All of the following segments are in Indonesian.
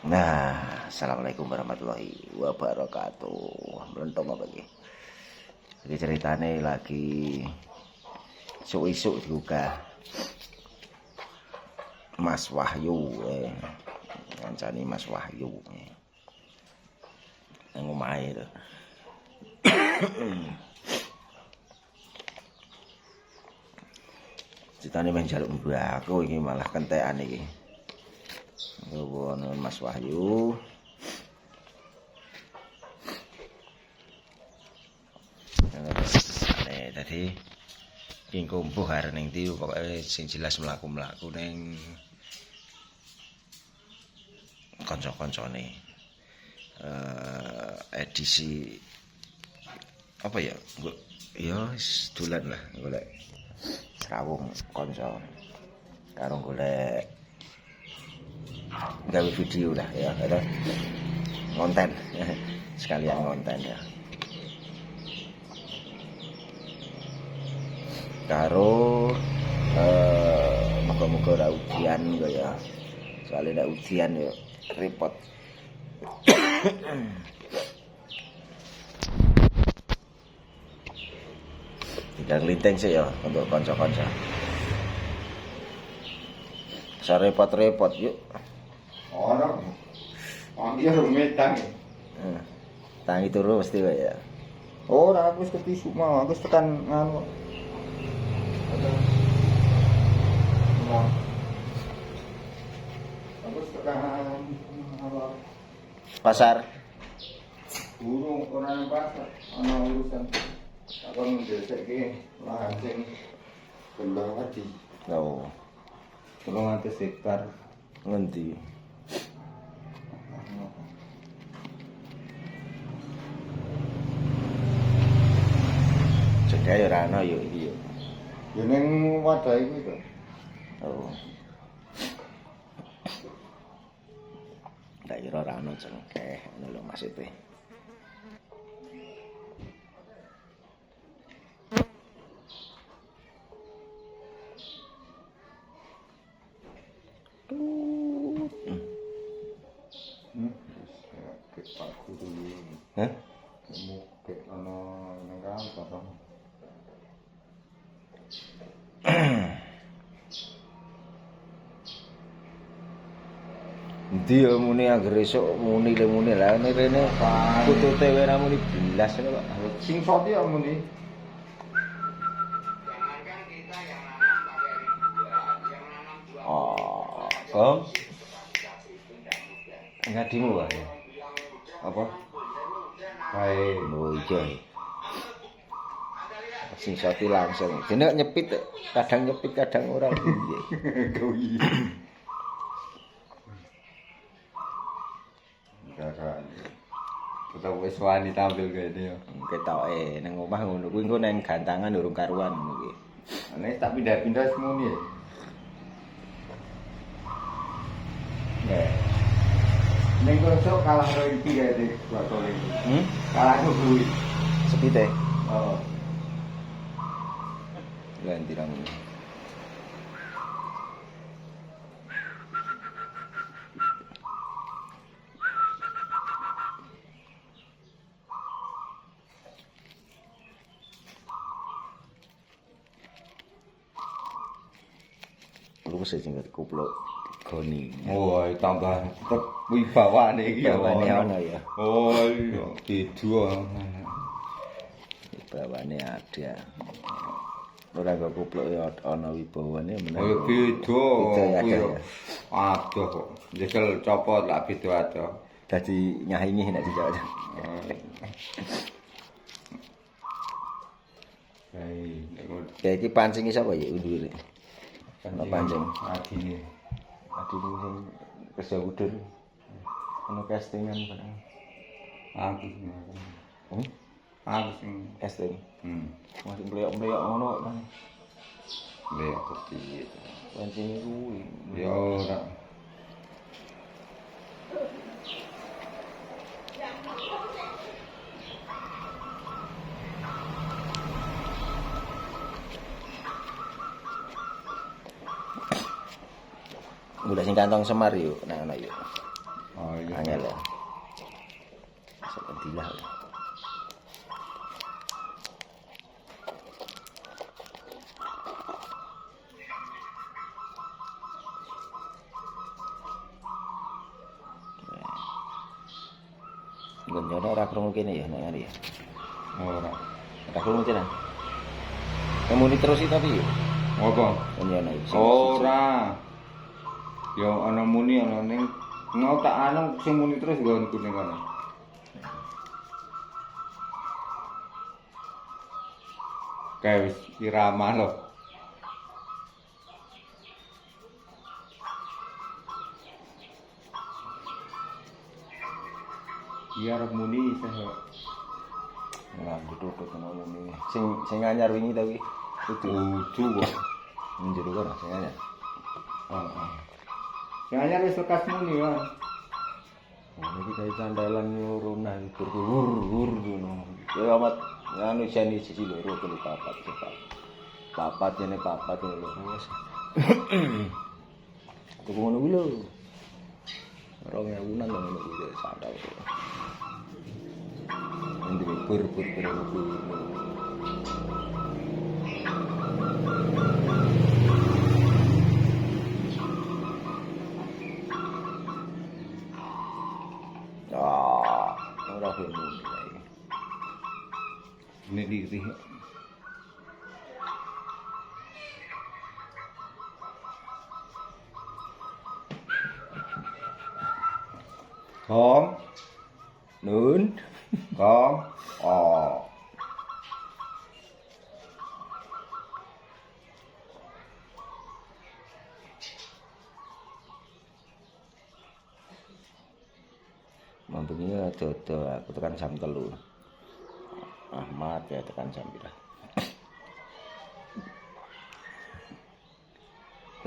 Nah, assalamualaikum warahmatullahi wabarakatuh. Melentung apa iki? Iki ceritane lagi isuk-isuk juga Mas Wahyu, ngancani Mas Wahyu. Nang omahe to. Ceritane men jaluk mbako iki malah kentekan iki. Ngono Mas Wahyu. Tadi king kumpuh arep ning ndi pokoke sing jelas mlaku-mlaku ning kanca-kancane. Edisi apa ya? Ya dolan lah golek serawung kanca. Karo golek gawe video lah ya, ada konten sekalian konten ya. Karo moga-moga ora ujian kok ya. Soalnya ndak ujian ya repot. Tidak linteng sih ya untuk kanca-kanca. Repot-repot yuk. Orang dia rumetan. Tangi turu mesti kok ya. Ora aku wis ketisu mau, aku wis tekan nganu. Aku wis tekan Pasar. burung ora nang pasar, ana urusan. Aku ndesekke lahan sing kembang padi. Oh, 300 hektar. ngendi? Cedhake ora ana yo iki yo. Ya ning wadah iku to. Oh. Ndak kira ora ana cengkeh, ngono lho maksude. Pak Guru. Hah? Mungkin ana nang kantor. Endi ya muni anggere esuk muni le muni lah rene putute wae ra muni belas kok. Sing soti ya muni. Oh, Kom. Ngadimu wae. Apa? Baik. Oh iya. Sing soti langsung. Dene nyepit kadang nyepit kadang ora piye. Kuwi. Kakak. Kita wis wani tampil kene ya. Ketoke nang omah ngono kuwi engko nang gantangan urung karuan ngono kuwi. Nek tak pindah-pindah semuni ya. Nggak. Ning kok kalah karo iki kae di bakal iki. Kalah kuwi. Sepite. Oh. Ganti rang. Lu sing kupluk goni. Oh, tambah tetep wibawane iki ya. Wibawane ana ya. Oh, iya, beda. Wibawane ada. Ora kok kupluk ya ana wibawane meneh. Oh, beda. Beda ya. Aduh kok. Nyekel copot lah beda ada. Dadi nyahingi nek dijawab. Kayak iki pancing sapa ya undure? Ana pancing. Adine. Adine sing kerja udur. Ana castingan barang. Aku. Aku sing Casting. Masih mleyok-mleyok ngono kan. Lek kepiye. Pancing kuwi. Ya ora. Golek sing kantong semar yo, nek ana yo. Oh Gonjone ora krungu kene ya nek ngene ya. Ora. Ora krungu tenan. Muni terus iki tapi ya. Apa? Gonjone iki. Ora. Yo ana muni ana ning mau tak anu sing muni terus nggonku ning kono. Kayak wis irama lho. Iya arep muni saya. Ora ditutup ana muni. Sing anyar wingi ta kuwi. Kudu kok. Njero kono sing anyar. Heeh. Sing anyar wis lekas muni kan. Iki kaya candalan nuruna tur ngono. Ya amat anu jane siji loro telu papat cepat. Papat jane papat lho wis. Tuku ngono kuwi lho. 2000-an lho ngono kuwi sandal. Ndek bur. Ora gelem iki. Ini diri. Kom, Nun. kom, oh. Mambengi dodo aku tekan jam 3. Ahmad ya tekan jam 3.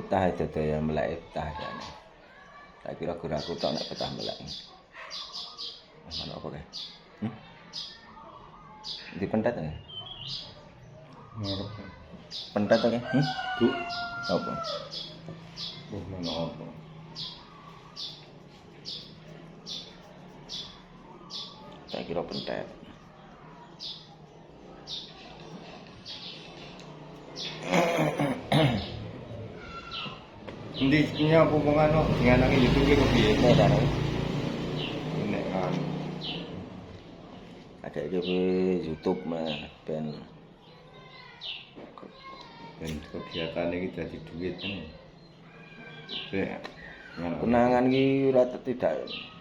Betah dodo ya melek betah jane. Tak kira aku tok nek betah melek. Mana apa kae? Di pentat ya? Ngarep. Pentat kae? Bu, Apa? oh mana apa? Tak kira pentat. Ndi punya hubungan dengan nang YouTube iki piye? Nek kan Nek kan ada iki YouTube mah ben dan kegiatan iki dadi duit kan. kenangan iki ora tidak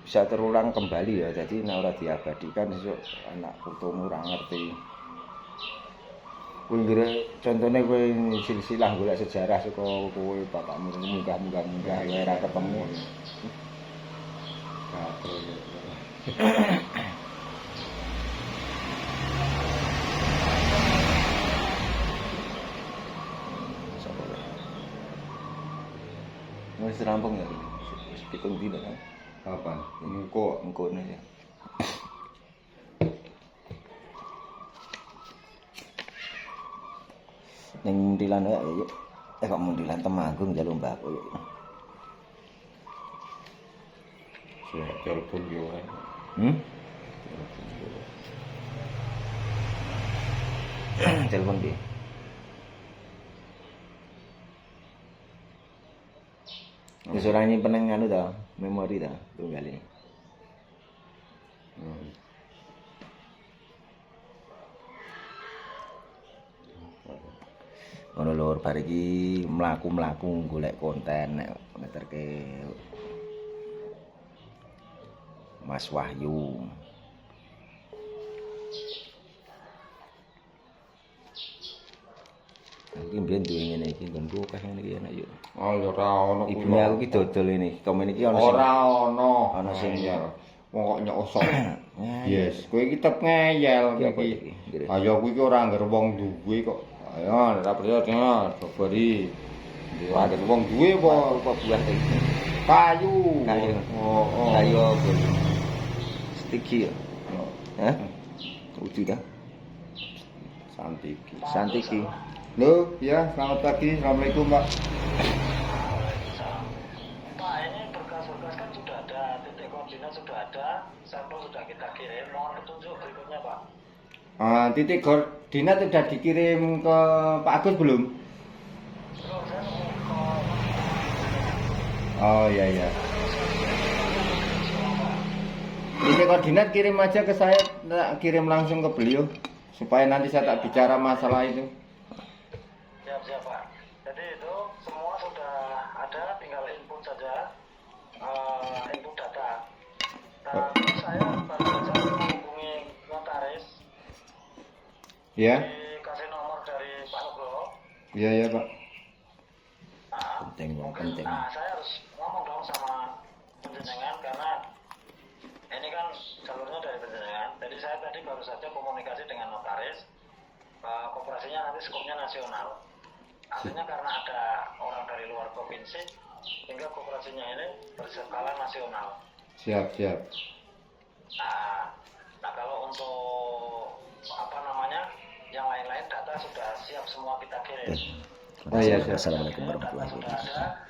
bisa terulang kembali ya. Jadi nek ora diabadikan esuk anak putumu ora ngerti. Kuwi contone kowe silsilah golek sejarah saka kowe bapakmu munggah ya ora ketemu. Gatel ya. Sapa wae. Wis rampung ya. Wis pitung dina kan. Kapan? Engko Engkone ya. Ning Muntilan ya yuk. Kok Muntilan Temanggung jalur mbakku yuk. saya telepon yo ae. Telepon dia. Wis ora nyimpen anu ta, memori ta, tunggal ini. Ono lur bar iki mlaku-mlaku golek konten nek ngeterke Mas Wahyu. Iki mbiyen duwe ngene iki nggonku akeh ngene iki enak yo. Oh ya ora ono kuwi. Ibune aku ki dodol ini, komen iki ono sing Ora ono. Ono sing ya. Wong kok nyosok. Yes, kowe iki tetep ngeyel Iki apa iki. iki? Nggih. Ayo kuwi ki ora ngger wong duwe kok. Ayo ora percaya tenan, dobari. Wah, ngger wong duwe apa Apa buah iki? kayu. Kayu. Oh, oh. Kayu apa? Stiki ya? Hah? Uji dah. Santiki. Santiki. Halo, ya, selamat pagi. Assalamualaikum, Pak. Pak, ini berkas-berkas kan sudah ada, titik koordinat sudah ada, sampel sudah kita kirim, mohon petunjuk berikutnya Pak. Titik koordinat sudah dikirim ke Pak Agus belum? Belum, saya nunggu Oh iya iya. Pak. Itu Oke, koordinat kirim aja ke saya, tak kirim langsung ke beliau supaya nanti saya tak bicara masalah itu. Siap Pak. Jadi itu semua sudah ada, tinggal input saja, input data. Nah, terus saya baru saja menghubungi notaris, Ya, dikasih nomor dari Pak Nugroho. iya ya Pak. Nah, Penting, Bang, mungkin, penting. nah, saya harus ngomong dong sama penjenengan karena ini kan jalurnya dari penjenengan. Jadi saya tadi baru saja komunikasi dengan notaris. Koperasinya nanti skopnya nasional. Artinya karena ada orang dari luar provinsi, hingga koperasinya ini berskala nasional. Siap. Nah kalau untuk apa namanya, yang lain-lain data sudah siap semua kita kirim. Oh iya, siap. Assalamualaikum warahmatullahi Data sudah wabarakatuh. ada.